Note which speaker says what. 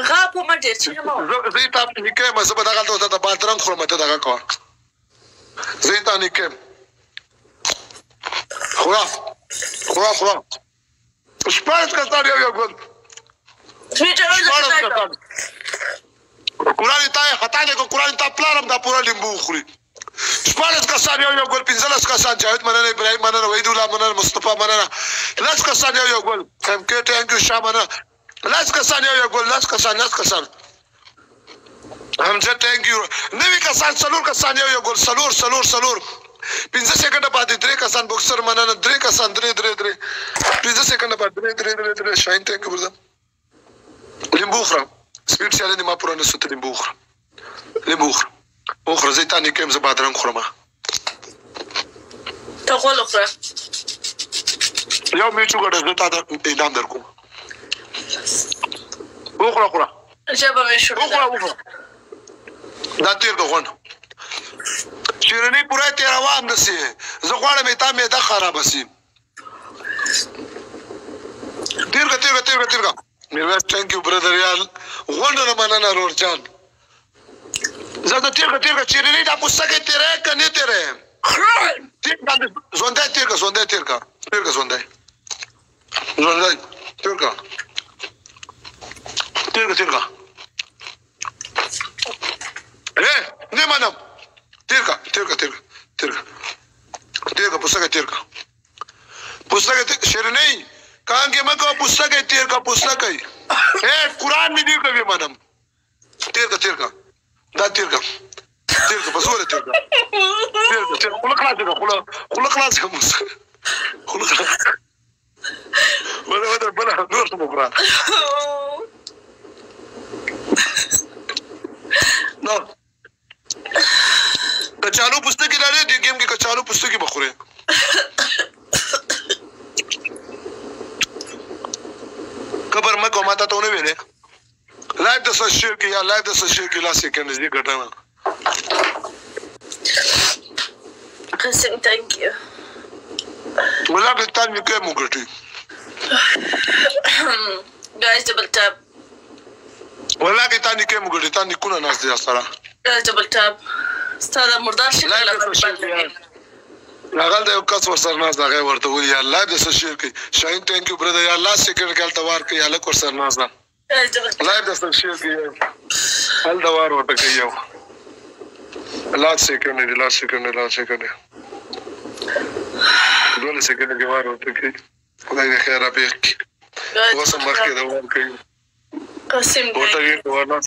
Speaker 1: غاب په ما ډېر چې ما
Speaker 2: زه تا نکې ما زه به دغلته ورته د بادرنګ خورم ته دغه کوه زه تا نکې خورا شپاړس کسان یو ګل قرآن تا خطا دی که قرآن تا پلارم دا پوره لیمبو وخوري شپاړس کسان یو ګل 15 کسان جاوید مننه ابراهیم مننه وحید الله مننه مصطفی مننه 10 کسان یو ګل ام کې ټانک یو شاه مننه 10 کسان یو ګل 10 کسان همزه ټانک یو نوی کسان څلور کسان یو ګل څلور 15 سکند بعد 3 کسان بوکسر مننه 3 کسان 3 15 سکند بعد 3 شاین ټانک ورته لیمبو خورم سپیډ چاله دې ما پوره نه ست لیمبو خورم اوخره زه تا نکم زه بادرنګ خورم
Speaker 1: ته غول خورم
Speaker 2: یو میچو ګډه زه تا د اعلان درکوم اوخره
Speaker 1: جبه مې شروع
Speaker 2: دا تیر غون شیرنی پوره تیر روان نسی زه غواړم تا مې دا خراب سي تیر میرویس thank you brother یال غونډه مننه رور جان زه د تیر چیرنی دا پوسټه تیرې کني تیرې زونده تیر کا نه منم تیر کا پوسټه شیرنی کان کې مګو پوسټه تیر کا قرآن می دی کوي منم تیر کا دا تیر کا پسوله تیر کا خلق خلاص ولا بلا نور بكره نو کچالو پوسټه کې لاره دی گیم کې کچالو پوسټه کې بخوره خبر مکو ماته ته نه ویلې لایو د سشیر کې لا سکند دې ګټنه
Speaker 1: قسم thank you
Speaker 2: ولا د تان کې مو ګټي
Speaker 1: guys double tap
Speaker 2: ولا د تان کې مو ګټي تان کو نه ناس دي سره
Speaker 1: guys double tap ستاسو مردار شي
Speaker 2: راغل د یو کس ورسره ناس دا غي ورته وی یا الله د سشیر کې شاین thank you brother یا الله سکند کال توار کې یا له ورسره ناس دا لایو د سشیر کې هل دوار ورته کوي یو لا سکند دول سکند کې وار ورته کوي خدای دې خیر راپېښ وسم مخکې دا ور کوي
Speaker 1: قسم
Speaker 2: ورته ورناس